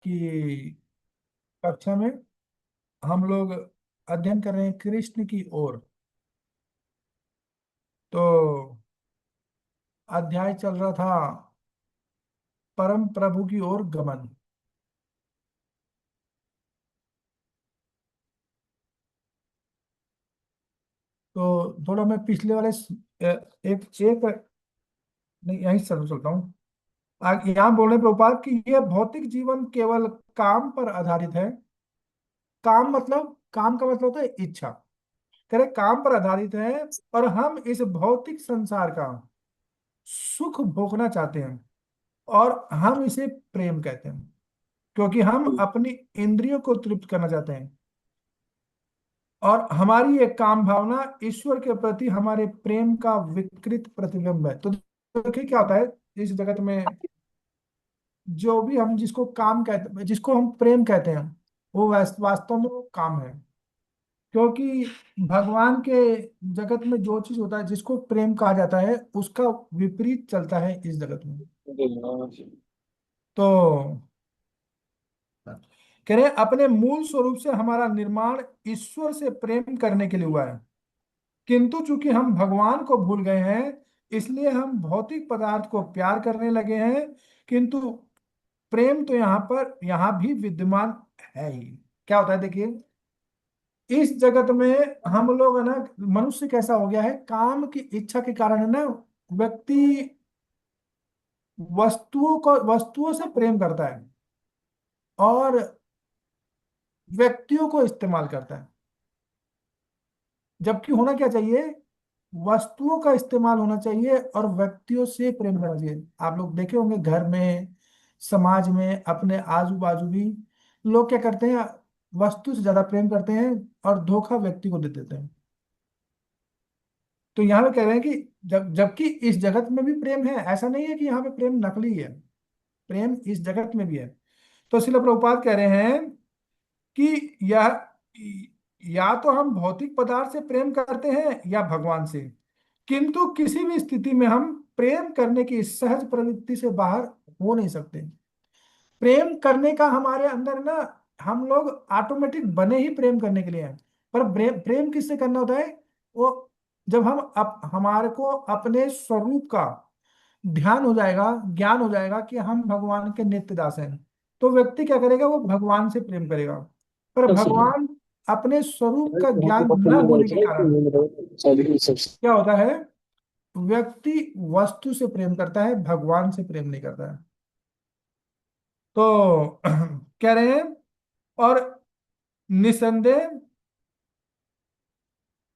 की कक्षा में हम लोग अध्ययन कर रहे हैं कृष्ण की ओर। तो अध्याय चल रहा था परम प्रभु की ओर गमन। तो थोड़ा मैं पिछले वाले एक एक नहीं, यहीं से चलता हूँ। यहाँ बोलने प्रभुपाद कि यह भौतिक जीवन केवल काम पर आधारित है। काम का मतलब होता है इच्छा। कह रहे काम पर आधारित है, और हम इस भौतिक संसार का सुख भोगना चाहते हैं, और हम इसे प्रेम कहते हैं, क्योंकि हम अपनी इंद्रियों को तृप्त करना चाहते हैं। और हमारी एक काम भावना ईश्वर के प्रति हमारे प्रेम का विकृत प्रतिबिंब है। तो देखिए क्या होता है इस जगत में। जो भी हम जिसको काम कहते, जिसको हम प्रेम कहते हैं, वो वास्तव में वो काम है। क्योंकि भगवान के जगत में जो चीज होता है जिसको प्रेम कहा जाता है, उसका विपरीत चलता है इस जगत में। तो कह रहे हैं, अपने मूल स्वरूप से हमारा निर्माण ईश्वर से प्रेम करने के लिए हुआ है, किंतु चूंकि हम भगवान को भूल गए हैं, इसलिए हम भौतिक पदार्थ को प्यार करने लगे हैं। किंतु प्रेम तो यहाँ भी विद्यमान है ही। क्या होता है देखिए, इस जगत में हम लोग है ना, मनुष्य कैसा हो गया है, काम की इच्छा के कारण है ना, व्यक्ति वस्तुओं से प्रेम करता है, और व्यक्तियों को इस्तेमाल करता है। जबकि होना क्या चाहिए, वस्तुओं का इस्तेमाल होना चाहिए और व्यक्तियों से प्रेम करना चाहिए। आप लोग देखे होंगे घर में, समाज में, अपने आजू बाजू भी लोग क्या करते हैं, वस्तु से ज्यादा प्रेम करते हैं और धोखा व्यक्ति को दे देते हैं। तो यहाँ पे कह रहे हैं कि जबकि इस जगत में भी प्रेम है, ऐसा नहीं है कि यहाँ पे प्रेम नकली है, प्रेम इस जगत में भी है। तो इसलिए प्रभुपाद कह रहे हैं कि या तो हम भौतिक पदार्थ से प्रेम करते हैं या भगवान से, किंतु किसी भी स्थिति में हम प्रेम करने की सहज प्रवृत्ति से बाहर हो नहीं सकते। प्रेम करने का हमारे अंदर ना, हम लोग ऑटोमेटिक बने ही प्रेम करने के लिए हैं। पर प्रेम प्रेम किससे करना होता है, वो जब हमारे को अपने स्वरूप का ध्यान हो जाएगा, ज्ञान हो जाएगा कि हम भगवान के नित्य दास हैं, तो व्यक्ति क्या करेगा, वो भगवान से प्रेम करेगा। पर भगवान अपने स्वरूप का ज्ञान न होने के कारण क्या होता है, व्यक्ति वस्तु से प्रेम करता है, भगवान से प्रेम नहीं करता है। तो कह रहे हैं, और निसंदेह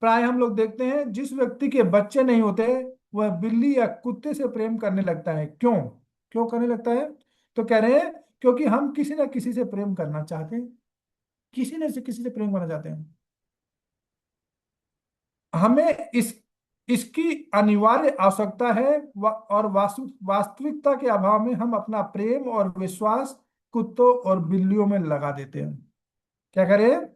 प्राय हम लोग देखते हैं, जिस व्यक्ति के बच्चे नहीं होते, वह बिल्ली या कुत्ते से प्रेम करने लगता है। क्यों क्यों करने लगता है? तो कह रहे हैं, क्योंकि हम किसी न किसी से प्रेम करना चाहते हैं, किसी से प्रेम करना चाहते हैं। हमें इसकी अनिवार्य आवश्यकता है, और वास्तविकता के अभाव में हम अपना प्रेम और विश्वास कुत्तों और बिल्लियों में लगा देते हैं। क्या करें,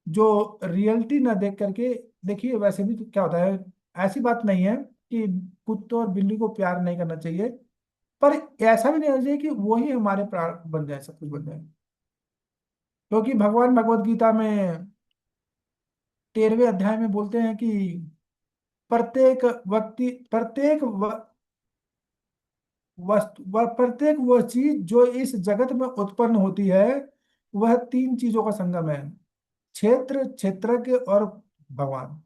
जो रियलिटी ना देख करके। देखिए वैसे भी तो क्या होता है, ऐसी बात नहीं है कि कुत्ते और बिल्ली को प्यार नहीं करना चाहिए, पर ऐसा भी नहीं होना चाहिए कि वही हमारे प्राण बन जाए, सब कुछ बन जाए। क्योंकि भगवान भगवत गीता में 13वें अध्याय में बोलते हैं कि प्रत्येक व्यक्ति, प्रत्येक वह चीज जो इस जगत में उत्पन्न होती है, वह तीन चीजों का संगम है: क्षेत्र, क्षेत्रज्ञ और भगवान।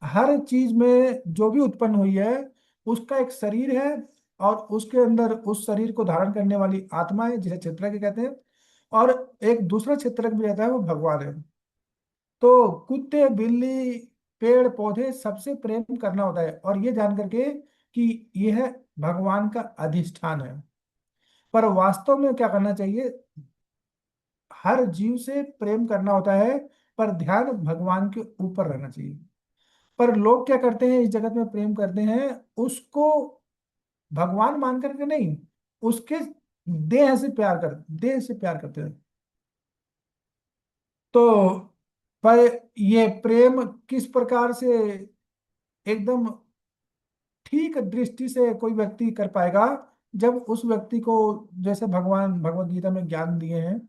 हर चीज में जो भी उत्पन्न हुई है, उसका एक शरीर है, और उसके अंदर उस शरीर को धारण करने वाली आत्मा है, जिसे क्षेत्रज्ञ कहते हैं। और एक दूसरा क्षेत्रज्ञ भी रहता है, वो भगवान है। तो कुत्ते, बिल्ली, पेड़ पौधे सबसे प्रेम करना होता है, और ये जान करके कि यह भगवान का अधिष्ठान है। पर वास्तव में क्या करना चाहिए, हर जीव से प्रेम करना होता है, पर ध्यान भगवान के ऊपर रहना चाहिए। पर लोग क्या करते हैं, इस जगत में प्रेम करते हैं उसको भगवान मान करके नहीं, उसके देह से प्यार करते हैं। तो पर ये प्रेम किस प्रकार से एकदम ठीक दृष्टि से कोई व्यक्ति कर पाएगा, जब उस व्यक्ति को, जैसे भगवान भगवत गीता में ज्ञान दिए हैं,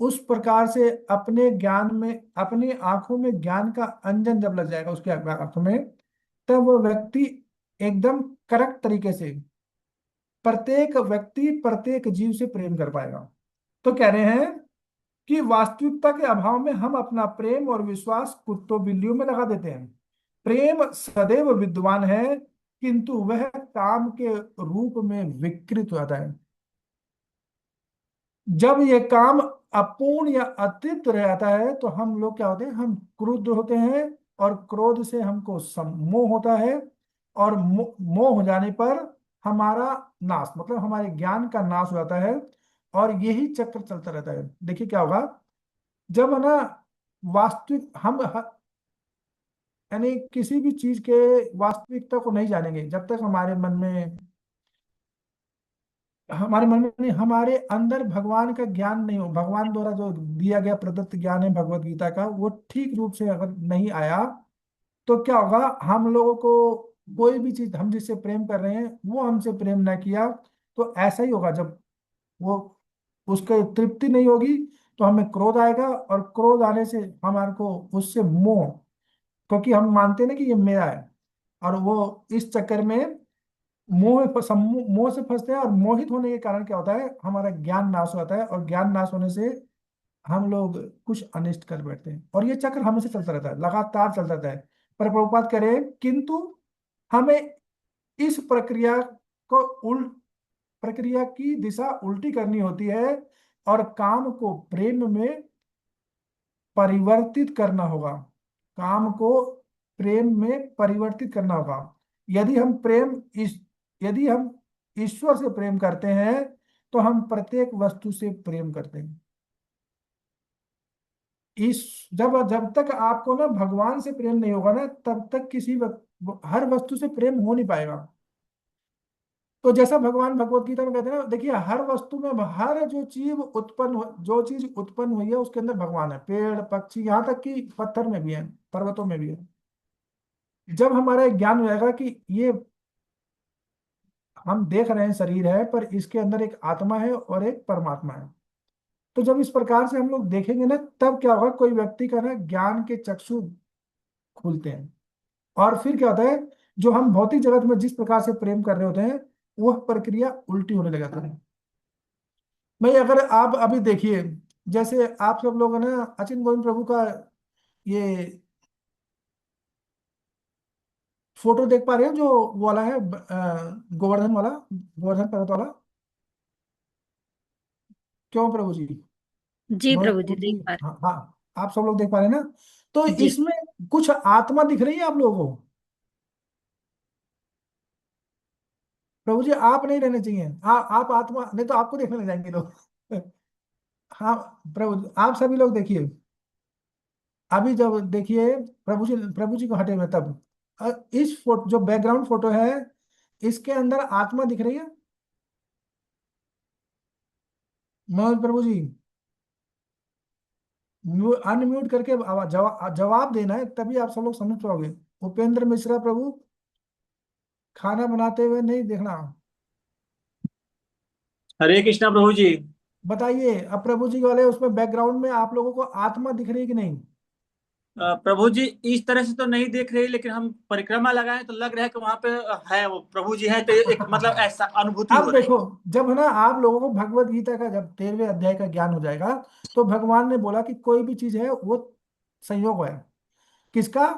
उस प्रकार से अपने ज्ञान में, अपनी आंखों में ज्ञान का अंजन जब लग जाएगा उसके आंखों में, तब वो व्यक्ति एकदम करेक्ट तरीके से प्रत्येक व्यक्ति प्रत्येक जीव से प्रेम कर पाएगा। तो कह रहे हैं कि वास्तविकता के अभाव में हम अपना प्रेम और विश्वास कुत्तों बिल्लियों में लगा देते हैं। प्रेम सदैव विद्वान है, किंतु वह काम के रूप में विकृत हो जाता है। जब ये काम अपूर्ण या अतृप्त रह जाता है तो हम लोग क्या होते हैं, हम क्रुद्ध होते हैं, और क्रोध से हमको सम्मोह होता है, और मोह हो जाने पर हमारा नाश, मतलब हमारे ज्ञान का नाश हो जाता है। और यही चक्र चलता रहता है। देखिए क्या होगा, जब है ना वास्तविक हम यानी किसी भी चीज के वास्तविकता को नहीं जानेंगे, जब तक हमारे मन में नहीं, हमारे अंदर भगवान का ज्ञान नहीं हो, भगवान द्वारा जो दिया गया प्रदत्त ज्ञान है भगवत गीता का, वो ठीक रूप से अगर नहीं आया, तो क्या होगा, हम लोगों को कोई भी चीज, हम जिससे प्रेम कर रहे हैं वो हमसे प्रेम ना किया, तो ऐसा ही होगा। जब वो उसके तृप्ति नहीं होगी तो हमें क्रोध आएगा, और क्रोध आने से हमारे को उससे मोह, क्योंकि हम मानते हैं ना कि ये मेरा है, और वो इस चक्कर में मोह से फंसते हैं। और मोहित होने के कारण क्या होता है, हमारा ज्ञान नाश होता है, और ज्ञान नाश होने से हम लोग कुछ अनिष्ट कर बैठते हैं, और ये चक्र हमेशा चलता रहता है, लगातार चलता रहता है। पर प्रभुपाद करें, किंतु हमें इस को उल प्रक्रिया की दिशा उल्टी करनी होती है, और काम को प्रेम में परिवर्तित करना होगा। काम को प्रेम में परिवर्तित करना होगा। यदि हम प्रेम इस यदि हम ईश्वर से प्रेम करते हैं, तो हम प्रत्येक वस्तु से प्रेम करते हैं। इस जब जब तक आपको ना भगवान से प्रेम नहीं होगा ना, तब तक हर वस्तु से प्रेम हो नहीं पाएगा। तो जैसा भगवान भगवत गीता में कहते हैं ना, देखिए हर वस्तु में, हर जो चीज उत्पन्न हुई है उसके अंदर भगवान है। पेड़ पक्षी, यहाँ तक कि पत्थर में भी है, पर्वतों में भी है। जब हमारा एक ज्ञान हो जाएगा कि ये हम देख रहे हैं शरीर है, पर इसके अंदर एक आत्मा है और एक परमात्मा है, तो जब इस प्रकार से हम लोग देखेंगे ना, तब क्या होगा, कोई व्यक्ति का ना ज्ञान के चक्षु खुलते हैं। और फिर क्या होता है, जो हम भौतिक जगत में जिस प्रकार से प्रेम कर रहे होते हैं, वह प्रक्रिया उल्टी होने लग जाती है। भाई अगर आप अभी देखिए, जैसे आप सब लोग है ना अचिन गोविंद प्रभु का ये फोटो देख पा रहे हैं, जो वो वाला है, गोवर्धन वाला, गोवर्धन पर्वत वाला। क्यों प्रभु जी, जी मोहित प्रभु जी, प्रभु जी, देख पा हाँ हाँ, आप सब लोग देख पा रहे हैं ना। तो रहे। जी। इसमें कुछ आत्मा दिख रही है आप लोगों को। प्रभु जी आप नहीं रहने चाहिए, आप आत्मा नहीं तो आपको देखने लग जाएंगे लोग। हाँ प्रभु जी, आप सभी लोग देखिए, अभी जब देखिए, प्रभु जी को हटे हुए तब, इस फोटो, जो बैकग्राउंड फोटो है, इसके अंदर आत्मा दिख रही है। मोहन प्रभु जी, अनम्यूट करके जवाब देना है, तभी आप सब लोग समझ पाओगे। उपेंद्र मिश्रा प्रभु, खाना बनाते हुए नहीं देखना। हरे कृष्णा प्रभु जी। बताइए, अब प्रभु जी वाले उसमें बैकग्राउंड में आप लोगों को आत्मा दिख रही है कि नहीं। प्रभु जी इस तरह से तो नहीं देख रहे, लेकिन हम परिक्रमा लगाए तो लग रहा है कि वहां पे है, वो प्रभु जी हैं, तो एक मतलब ऐसा अनुभूति हो अब रही देखो, है। जब है ना आप लोगों को भगवत गीता का जब 13वें अध्याय का ज्ञान हो जाएगा, तो भगवान ने बोला कि कोई भी चीज है वो संयोग है। किसका,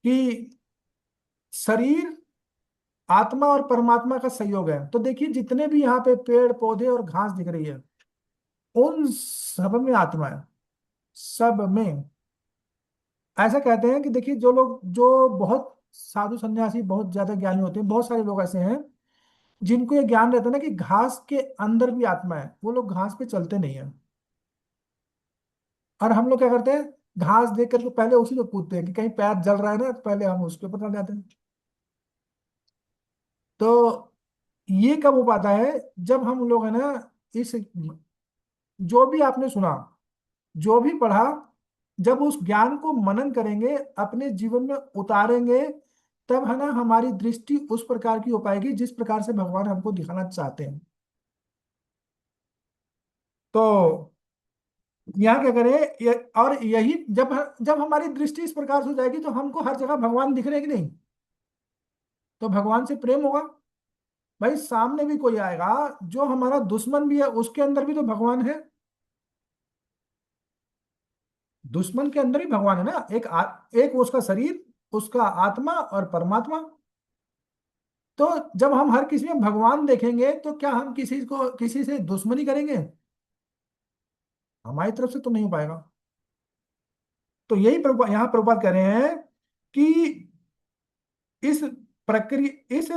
कि शरीर, आत्मा और परमात्मा का संयोग है। तो देखिए जितने भी यहाँ पे पेड़ पौधे और घास दिख रही है, उन सब में आत्मा है, सब में। ऐसा कहते हैं कि देखिए, जो लोग, जो बहुत साधु सन्यासी, बहुत ज्यादा ज्ञानी होते हैं, बहुत सारे लोग ऐसे हैं जिनको ये ज्ञान रहता है ना कि घास के अंदर भी आत्मा है, वो लोग घास पे चलते नहीं है। और हम लोग क्या करते हैं, घास देख करके पहले उसी पे कूदते हैं कि कहीं पैर जल रहा है ना, तो पहले हम उसके ऊपर चढ़ जाते हैं। तो ये कब हो पाता है, जब हम लोग है ना, इस जो भी आपने सुना, जो भी पढ़ा, जब उस ज्ञान को मनन करेंगे, अपने जीवन में उतारेंगे, तब है ना हमारी दृष्टि उस प्रकार की हो पाएगी जिस प्रकार से भगवान हमको दिखाना चाहते हैं। तो यहाँ क्या करें और यही जब जब हमारी दृष्टि इस प्रकार से हो जाएगी तो हमको हर जगह भगवान दिख रहे कि नहीं, तो भगवान से प्रेम होगा। भाई सामने भी कोई आएगा, जो हमारा दुश्मन भी है उसके अंदर भी तो भगवान है। दुश्मन के अंदर ही भगवान है ना, एक उसका शरीर, उसका आत्मा और परमात्मा। तो जब हम हर किसी में भगवान देखेंगे तो क्या हम किसी से दुश्मनी करेंगे? हमारी तरफ से तो नहीं हो पाएगा। तो यहाँ प्रभुपाद कह रहे हैं कि इस इस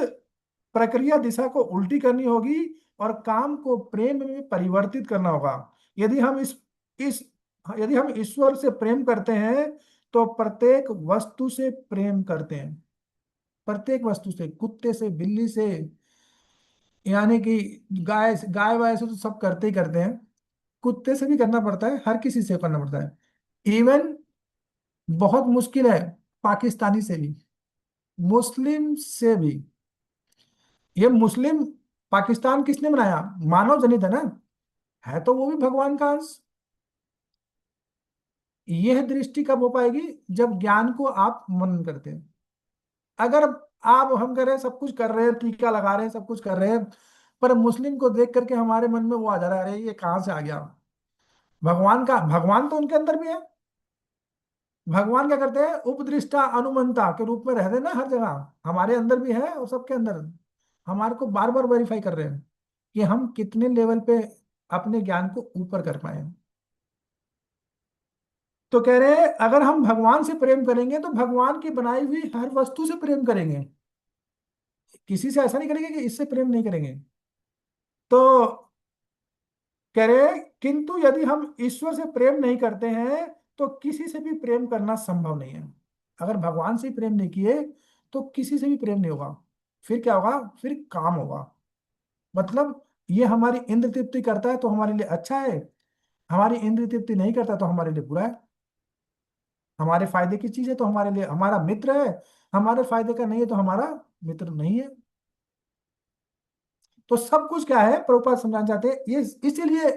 प्रक्रिया दिशा को उल्टी करनी होगी और काम को प्रेम में परिवर्तित करना होगा। यदि हम इस यदि हम ईश्वर से प्रेम करते हैं तो प्रत्येक वस्तु से प्रेम करते हैं। प्रत्येक वस्तु से, कुत्ते से, बिल्ली से, यानी कि गाय गाय वाय से तो सब करते ही करते हैं। कुत्ते से भी करना पड़ता है, हर किसी से करना पड़ता है। इवन बहुत मुश्किल है पाकिस्तानी से भी, मुस्लिम से भी। ये मुस्लिम पाकिस्तान किसने बनाया? मानव जनित है ना, है तो वो भी भगवान का अंश। यह दृष्टि कब हो पाएगी? जब ज्ञान को आप मनन करते हैं। अगर आप हम कर रहे हैं, सब कुछ कर रहे हैं, टीका लगा रहे हैं, सब कुछ कर रहे हैं, पर मुस्लिम को देख करके हमारे मन में वो आ जा रहा है, अरे ये कहाँ से आ गया? भगवान तो उनके अंदर भी है। भगवान क्या करते हैं? उपदृष्टा अनुमंता के रूप में रहते हैं ना हर जगह, हमारे अंदर भी है और सबके अंदर। हमारे को बार बार वेरीफाई कर रहे हैं कि हम कितने लेवल पे अपने ज्ञान को ऊपर कर पाए। तो कह रहे हैं अगर हम भगवान से प्रेम करेंगे तो भगवान की बनाई हुई हर वस्तु से प्रेम करेंगे। किसी से ऐसा नहीं करेंगे कि इससे प्रेम नहीं करेंगे। तो कह रहे हैं किंतु यदि हम ईश्वर से प्रेम नहीं करते हैं तो किसी से भी प्रेम करना संभव नहीं है। अगर भगवान से ही प्रेम नहीं किए तो किसी से भी प्रेम नहीं होगा। फिर क्या होगा? फिर काम होगा। मतलब ये हमारी इंद्र तृप्ति करता है तो हमारे लिए अच्छा है, हमारी इंद्र तृप्ति नहीं करता तो हमारे लिए बुरा है। हमारे फायदे की चीज है तो हमारे लिए हमारा मित्र है, हमारे फायदे का नहीं है तो हमारा मित्र नहीं है। तो सब कुछ क्या है, प्रभुपाद समझाना चाहते हैं ये। इसीलिए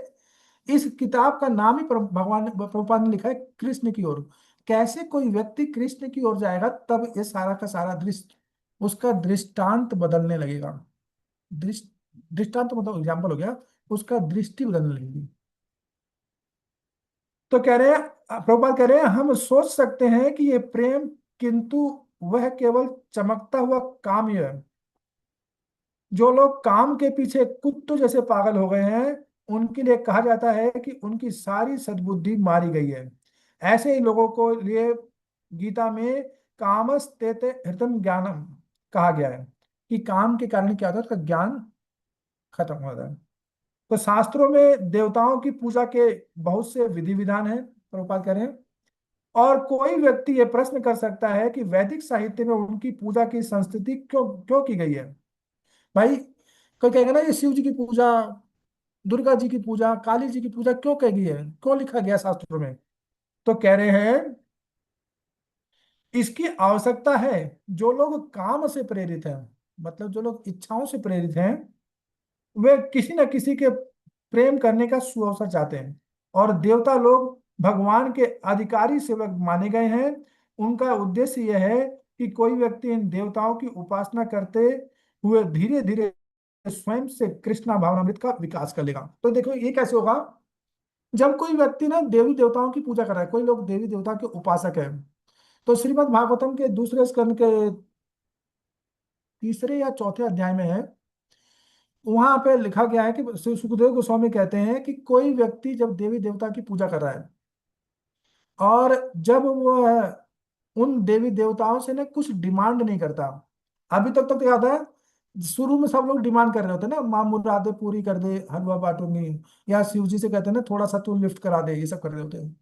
इस किताब का नाम ही भगवान प्रभुपाद ने लिखा है कृष्ण की ओर। कैसे कोई व्यक्ति कृष्ण की ओर जाएगा तब ये सारा का सारा दृष्ट उसका दृष्टांत बदलने लगेगा। दृष्ट दृष्टांत मतलब एग्जाम्पल हो गया, उसका दृष्टि बदलने लगेगी। तो कह रहे हैं, प्रभुपाद कह रहे हैं हम सोच सकते हैं कि ये प्रेम, किंतु वह केवल चमकता हुआ काम ही है। जो लोग काम के पीछे कुत्तों जैसे पागल हो गए हैं उनके लिए कहा जाता है कि उनकी सारी सद्बुद्धि मारी गई है। ऐसे ही लोगों को लिए गीता में कामस्तेते हृतम ज्ञानम कहा गया है कि काम के कारण क्या होता है, उसका ज्ञान खत्म हो जाता है। तो शास्त्रों में देवताओं की पूजा के बहुत से विधि विधान हैं, प्रभुपाद कह रहे हैं। और कोई व्यक्ति ये प्रश्न कर सकता है कि वैदिक साहित्य में उनकी पूजा की संस्कृति क्यों क्यों की गई है। भाई कोई कहेगा ना ये शिव जी की पूजा, दुर्गा जी की पूजा, काली जी की पूजा क्यों कही गई है, क्यों लिखा गया शास्त्रों में? तो कह रहे हैं इसकी आवश्यकता है। जो लोग काम से प्रेरित हैं, मतलब जो लोग इच्छाओं से प्रेरित हैं, वे किसी न किसी के प्रेम करने का सुअवसर चाहते हैं। और देवता लोग भगवान के अधिकारी सेवक माने गए हैं। उनका उद्देश्य यह है कि कोई व्यक्ति इन देवताओं की उपासना करते हुए धीरे धीरे स्वयं से कृष्णा भावनामृत का विकास कर लेगा। तो देखो ये कैसे होगा? जब कोई व्यक्ति ना देवी देवताओं की पूजा कर रहा है, कोई लोग देवी देवता के उपासक है, तो श्रीमद् भागवतम के दूसरे स्कंद के तीसरे या चौथे अध्याय में है, वहां पे लिखा गया है कि सुखदेव गोस्वामी कहते हैं कि कोई व्यक्ति जब देवी देवता की पूजा कर रहा है और जब वो उन देवी देवताओं से ना कुछ डिमांड नहीं करता। अभी तक तो क्या होता है, शुरू में सब लोग डिमांड कर रहे होते हैं ना, माँ मुरादे पूरी कर दे, हलवा बांटूंगी, या शिव जी से कहते हैं ना थोड़ा सा तू लिफ्ट करा दे, ये सब कर रहे होते हैं।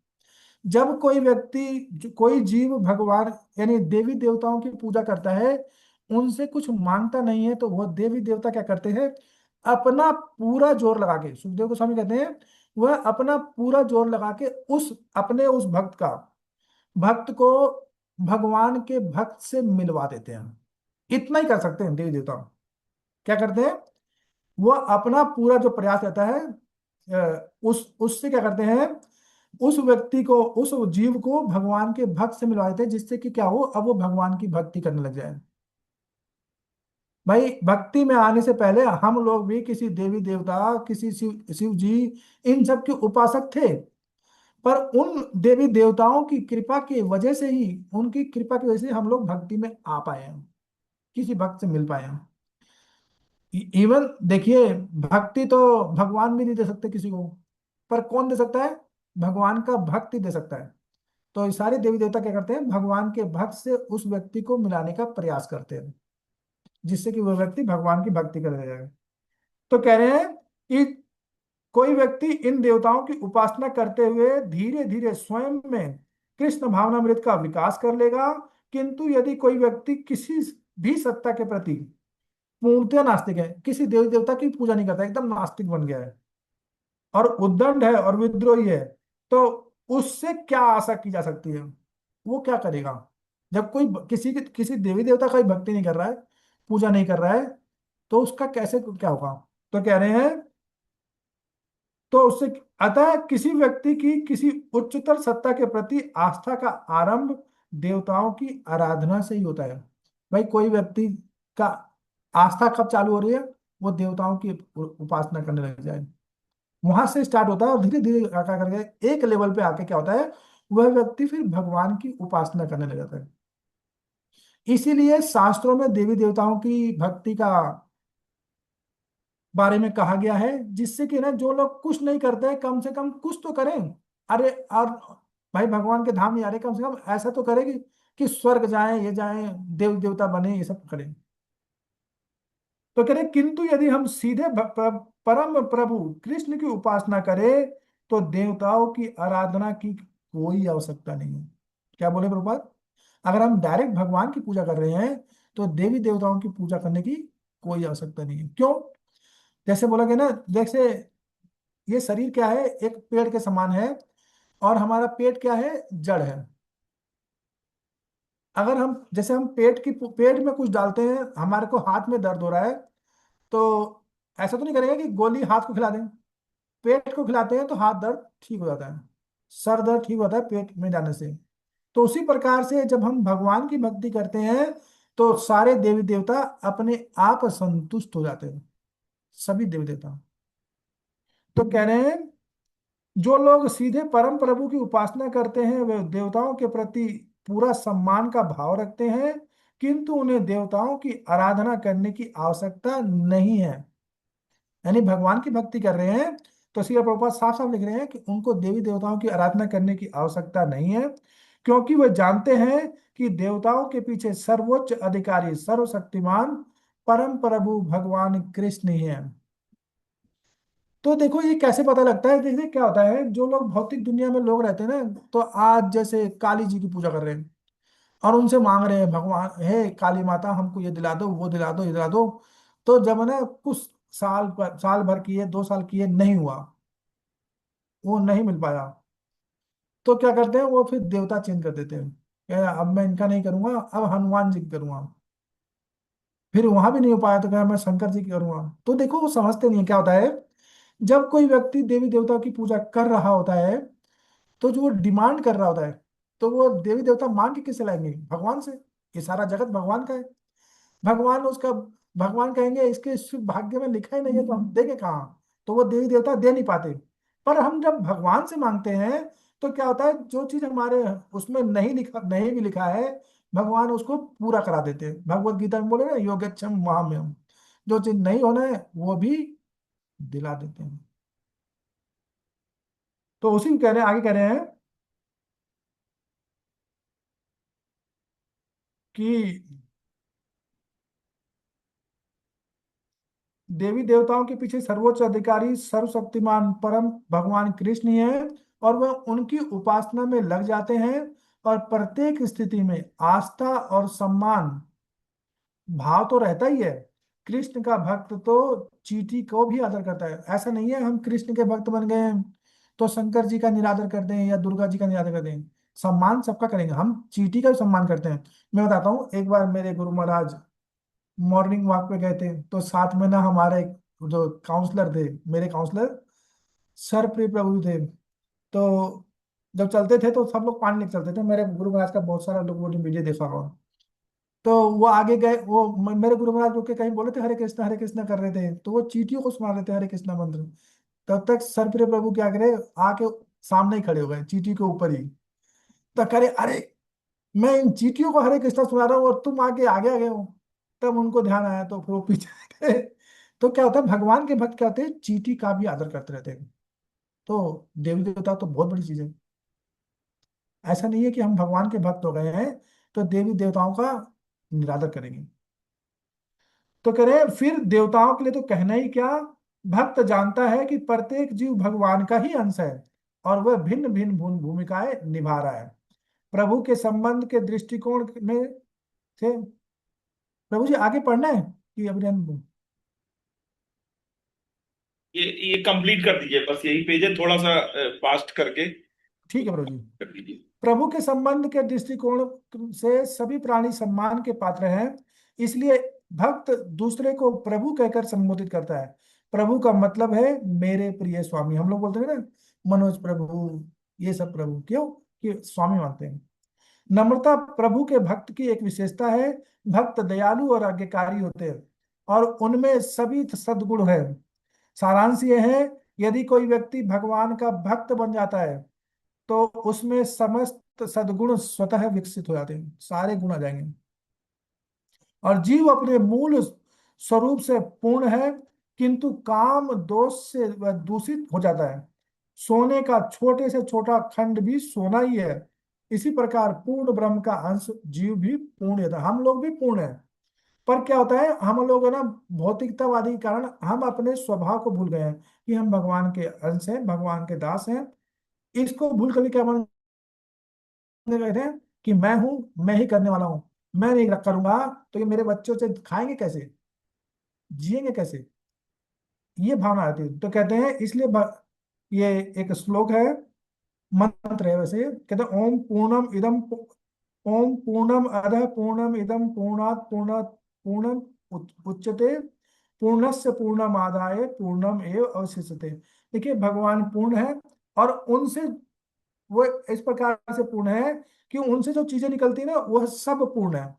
जब कोई व्यक्ति कोई जीव भगवान यानी देवी देवताओं की पूजा करता है, उनसे कुछ मांगता नहीं है, तो वह देवी देवता क्या करते हैं, अपना पूरा जोर लगा के, सुखदेव गोस्वामी कहते हैं, वह अपना पूरा जोर लगा के उस भक्त को भगवान के भक्त से मिलवा देते हैं। इतना ही कर सकते हैं देवी देवता। क्या करते हैं, वो अपना पूरा जो प्रयास रहता है, उस उससे क्या करते हैं, उस व्यक्ति को, उस जीव को भगवान के भक्त से मिलवा देते हैं, जिससे कि क्या हो, अब वो भगवान की भक्ति करने लग जाए। भाई भक्ति में आने से पहले हम लोग भी किसी देवी देवता, किसी शिव जी, इन सब के उपासक थे। पर उन देवी देवताओं की कृपा की वजह से ही, उनकी कृपा की वजह से हम लोग भक्ति में आ पाए हैं, किसी भक्त से मिल पाए हैं। इवन देखिए, भक्ति तो भगवान भी नहीं दे सकते किसी को, पर कौन दे सकता है, भगवान का भक्त ही दे सकता है। तो ये सारे देवी देवता क्या करते हैं, भगवान के भक्त से उस व्यक्ति को मिलाने का प्रयास करते हैं, जिससे कि वह व्यक्ति भगवान की भक्ति करने जाए। तो कह रहे हैं कि कोई व्यक्ति इन देवताओं की उपासना करते हुए धीरे धीरे स्वयं में कृष्ण भावनामृत का विकास कर लेगा। किंतु यदि कोई व्यक्ति किसी भी सत्ता के प्रति पूर्णतया नास्तिक है, किसी देवी देवता की पूजा नहीं करता, एकदम नास्तिक बन गया है, और उद्दंड है और विद्रोही है, तो उससे क्या आशा की जा सकती है, वो क्या करेगा। जब कोई किसी देवी देवता का ही भक्ति नहीं कर रहा है, पूजा नहीं कर रहा है, तो उसका कैसे क्या होगा। तो कह रहे हैं, तो उससे, अतः किसी व्यक्ति की किसी उच्चतर सत्ता के प्रति आस्था का आरंभ देवताओं की आराधना से ही होता है। भाई कोई व्यक्ति का आस्था कब चालू हो रही है, वो देवताओं की उपासना करने लग जाए, वहां से स्टार्ट होता है, और धीरे धीरे आकर करके एक लेवल पे आके क्या होता है, वह व्यक्ति फिर भगवान की उपासना करने लग जाता है। इसीलिए शास्त्रों में देवी देवताओं की भक्ति का बारे में कहा गया है, जिससे कि ना जो लोग कुछ नहीं करते कम से कम कुछ तो करें। अरे और भाई भगवान के धाम नहीं आ रहे, कम से कम ऐसा तो करें कि स्वर्ग जाएं, ये जाएं, देव देवता बने, ये सब करें। तो कह रहे, किंतु यदि हम सीधे परम प्रभु कृष्ण की उपासना करें, तो देवताओं की आराधना की कोई आवश्यकता नहीं है। क्या बोले प्रभुपाद, अगर हम डायरेक्ट भगवान की पूजा कर रहे हैं, तो देवी देवताओं की पूजा करने की कोई आवश्यकता नहीं है। क्यों, जैसे बोला गया ना, जैसे ये शरीर क्या है, एक पेड़ के समान है, और हमारा पेट क्या है, जड़ है। अगर हम, जैसे हम पेट में कुछ डालते हैं, हमारे को हाथ में दर्द हो रहा है, तो ऐसा तो नहीं करेंगे कि गोली हाथ को खिला दें, पेट को खिलाते हैं तो हाथ दर्द ठीक हो जाता है, सर दर्द ठीक होता है पेट में जाने से। तो उसी प्रकार से जब हम भगवान की भक्ति करते हैं, तो सारे देवी देवता अपने आप संतुष्ट हो जाते हैं, सभी देवी देवता। तो कह रहे हैं, जो लोग सीधे परम प्रभु की उपासना करते हैं, वे देवताओं के प्रति पूरा सम्मान का भाव रखते हैं, किंतु उन्हें देवताओं की आराधना करने की आवश्यकता नहीं है। यानी भगवान की भक्ति कर रहे हैं, तो श्रील प्रभुपाद साफ साफ लिख रहे हैं कि उनको देवी देवताओं की आराधना करने की आवश्यकता नहीं है, क्योंकि वे जानते हैं कि देवताओं के पीछे सर्वोच्च अधिकारी, सर्वशक्तिमान परम प्रभु भगवान कृष्ण ही है। तो देखो ये कैसे पता लगता है, जैसे क्या होता है, जो लोग भौतिक दुनिया में लोग रहते हैं ना, तो आज जैसे काली जी की पूजा कर रहे हैं, और उनसे मांग रहे हैं, भगवान हे काली माता हमको ये दिला दो, वो दिला दो, ये दिला दो। तो जब ना कुछ साल भर किए, 2 साल किए, नहीं हुआ, वो नहीं मिल पाया, तो क्या करते हैं, वो फिर देवता चेंज कर देते हैं, अब मैं इनका नहीं करूंगा, अब हनुमान जी की करूंगा। फिर वहां भी नहीं हो पाया, तो क्या मैं शंकर जी की करूंगा। तो देखो वो समझते नहीं है क्या होता है, जब कोई व्यक्ति देवी देवताओं की पूजा कर रहा होता है, तो जो वो डिमांड कर रहा होता है, तो वो देवी देवता मांग के किससे लाएंगे, भगवान से। ये सारा जगत भगवान का है, भगवान उसका, भगवान कहेंगे इसके शुभ भाग्य में लिखा ही नहीं है, तो हम देंगे कहाँ, तो वो देवी देवता दे नहीं पाते। पर हम जब भगवान से मांगते हैं, तो क्या होता है, जो चीज हमारे उसमें नहीं लिखा, नहीं भी लिखा है, भगवान उसको पूरा करा देते हैं। भगवत गीता में बोले ना, योगक्षम महाम्यम, जो चीज नहीं होना है वो भी दिला देते हैं। तो उसी में कह रहे हैं, आगे कह रहे हैं कि देवी देवताओं के पीछे सर्वोच्च अधिकारी, सर्वशक्तिमान परम भगवान कृष्ण ही है, और वह उनकी उपासना में लग जाते हैं, और प्रत्येक स्थिति में आस्था और सम्मान भाव तो रहता ही है। कृष्ण का भक्त तो चींटी को भी आदर करता है। ऐसा नहीं है हम कृष्ण के भक्त बन गए हैं तो शंकर जी का निरादर कर दें या दुर्गा जी का निरादर कर दें, सम्मान सबका करेंगे, हम चींटी का भी सम्मान करते हैं। मैं बताता हूँ, एक बार मेरे गुरु महाराज मॉर्निंग वॉक पे गए थे, तो साथ में ना हमारे जो काउंसलर थे, मेरे काउंसलर सर प्रिय प्रभु थे। तो जब चलते थे तो सब लोग पानी लेके चलते थे। मेरे गुरु महाराज का बहुत सारा लोगों ने वीडियो देखा होगा। तो वो आगे गए, वो मेरे गुरु महाराज रुक के कहीं बोले थे हरे कृष्णा कर रहे थे, तो वो चींटियों को सुना रहे थे हरे कृष्णा मंत्र। तब तक सरप्रिय प्रभु क्या करे, आके सामने ही खड़े हो गए चींटी के ऊपर ही। तो करे, अरे मैं इन चींटियों को हरे कृष्णा सुना रहा हूँ और तुम आगे आगे आ गए हो। तब उनको ध्यान आया, तो फिर वो पीछे गए। तो क्या होता है, भगवान के भक्त क्या होते हैं, चींटी का भी आदर करते रहते हैं। तो देवी देवता तो बहुत बड़ी चीज है। ऐसा नहीं है कि हम भगवान के भक्त हो गए हैं तो देवी देवताओं का निरादर करेंगे। तो कह रहे हैं, फिर देवताओं के लिए तो कहना ही क्या, भक्त जानता है कि प्रत्येक जीव भगवान का ही अंश है और वह भिन्न भिन्न भूमिकाएं निभा रहा है। प्रभु के संबंध के दृष्टिकोण में से, प्रभु जी आगे पढ़ना है कि अभी रहने दूं? ये कंप्लीट कर दीजिए, बस यही पेज है, थोड़ा सा फास्ट करके ठीक है प्रभु जी। कर दीजिए। प्रभु के संबंध के दृष्टिकोण से सभी प्राणी सम्मान के पात्र हैं, इसलिए भक्त दूसरे को प्रभु कहकर संबोधित करता है। प्रभु का मतलब है मेरे प्रिय स्वामी, हम लोग बोलते हैं ना मनोज प्रभु, ये सब प्रभु क्यों, कि स्वामी मानते हैं। नम्रता प्रभु के भक्त की एक विशेषता है। भक्त दयालु और आज्ञाकारी होते हैं और उनमें सभी सद्गुण है। सारांश ये है, यदि कोई व्यक्ति भगवान का भक्त बन जाता है तो उसमें समस्त सद्गुण स्वतः विकसित हो जाते हैं, सारे गुण आ जाएंगे। और जीव अपने मूल स्वरूप से पूर्ण है, किंतु काम दोष से वह दूषित हो जाता है। सोने का छोटे से छोटा खंड भी सोना ही है। इसी प्रकार पूर्ण ब्रह्म का अंश जीव भी पूर्ण है, हम लोग भी पूर्ण है। पर क्या होता है, हम लोग है ना भौतिकतावादी के कारण हम अपने स्वभाव को भूल गए हैं कि हम भगवान के अंश हैं, भगवान के दास हैं। इसको भूल कर क्या कहते हैं कि मैं हूं, मैं ही करने वाला हूं, मैं नहीं करूंगा तो ये मेरे बच्चों से खाएंगे कैसे, जिएंगे कैसे, ये भावना आती है। तो कहते हैं इसलिए ये एक श्लोक है, मंत्र है वैसे, कहते हैं ओम पूर्णम इदम ओम पूर्णम अधः पूर्णम इदम पूर्णात पूर्णात पूर्णम उच्यते पूर्णस्य पूर्णमादाय पूर्णम एव अवशिष्यते। देखिए भगवान पूर्ण है और उनसे वो इस प्रकार से पूर्ण है कि उनसे जो चीजें निकलती है ना वह सब पूर्ण है।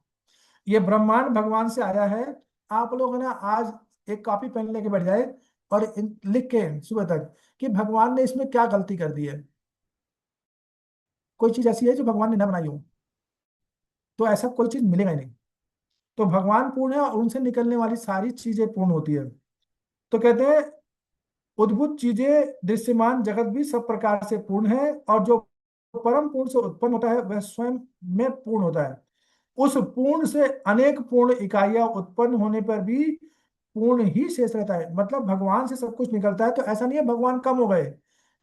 ये ब्रह्मांड भगवान से आया है। आप लोग है ना आज एक कॉपी पेन लेके बैठ जाए और लिख के सुबह तक कि भगवान ने इसमें क्या गलती कर दी है, कोई चीज ऐसी है जो भगवान ने न बनाई हो, तो ऐसा कोई चीज मिलेगा ही नहीं। तो भगवान पूर्ण है और उनसे निकलने वाली सारी चीजें पूर्ण होती है। तो कहते हैं उद्भुत चीजें दृश्यमान जगत भी सब प्रकार से पूर्ण है और जो परम पूर्ण से उत्पन्न होता है वह स्वयं में पूर्ण होता है। उस पूर्ण से अनेक पूर्ण इकाइयां उत्पन्न होने पर भी पूर्ण ही शेष रहता है। मतलब भगवान से सब कुछ निकलता है तो ऐसा नहीं है भगवान कम हो गए,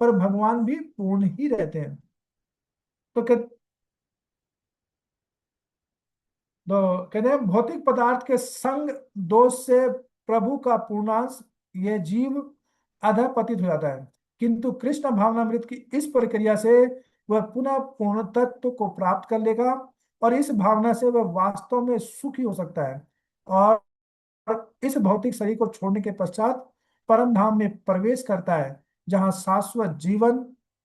पर भगवान भी पूर्ण ही रहते हैं। तो कहते हैं भौतिक पदार्थ के संग दोष से प्रभु का पूर्णांश यह जीव अधः पतित हो जाता है, किंतु कृष्ण भावनामृत की इस प्रक्रिया से वह पुनः पूर्ण तत्व को प्राप्त कर लेगा और इस भावना से वह वास्तव में सुखी हो सकता है और इस भौतिक शरीर को छोड़ने के पश्चात परम धाम में प्रवेश करता है, जहाँ शाश्वत जीवन,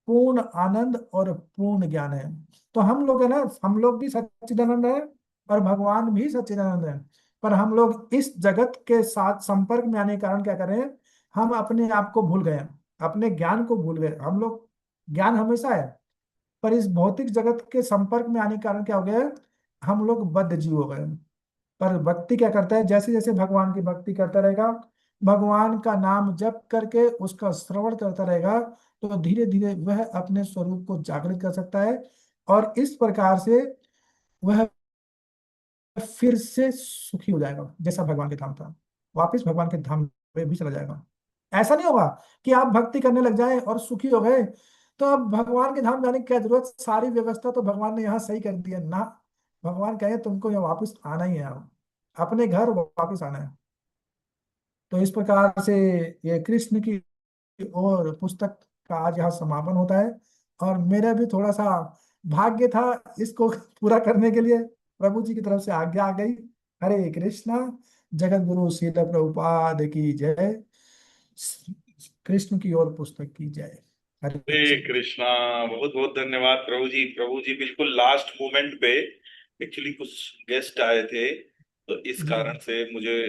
पूर्ण आनंद और पूर्ण ज्ञान है। तो हम लोग है ना, हम लोग भी सच्चिदानंद है और भगवान भी सच्चिदानंद है। पर हम लोग इस जगत के साथ संपर्क में आने के कारण क्या कर रहे हैं, हम अपने आप को भूल गए हैं, अपने ज्ञान को भूल गए। हम लोग ज्ञान हमेशा है, पर इस भौतिक जगत के संपर्क में आने के कारण क्या हो गया है, हम लोग बद्ध जीव हो गए हैं। पर भक्ति क्या करता है, जैसे जैसे भगवान की भक्ति करता रहेगा, भगवान का नाम जप करके उसका श्रवण करता रहेगा, तो धीरे धीरे वह अपने स्वरूप को जागृत कर सकता है और इस प्रकार से वह फिर से सुखी हो जाएगा, जैसा भगवान के धाम था, वापिस भगवान के धाम में भी चला जाएगा। ऐसा नहीं होगा कि आप भक्ति करने लग जाए और सुखी हो गए तो अब भगवान के धाम जाने की क्या जरूरत, सारी व्यवस्था तो भगवान ने यहाँ सही कर दी है ना। भगवान कहे तुमको यहाँ वापस आना ही है, अपने घर वापस आना है। तो इस प्रकार से ये कृष्ण की और पुस्तक का आज यहाँ समापन होता है और मेरा भी थोड़ा सा भाग्य था इसको पूरा करने के लिए, प्रभु जी की तरफ से आज्ञा आ गई, हरे कृष्णा। जगत गुरु श्रील प्रभुपाद की जय। कृष्ण की और पुस्तक की जय। हरे हरे कृष्ण। कृष्णा। बहुत बहुत धन्यवाद प्रभु जी। प्रभु जी बिल्कुल लास्ट मोमेंट पे एक्चुअली कुछ गेस्ट आए थे, तो इस जी। कारण से मुझे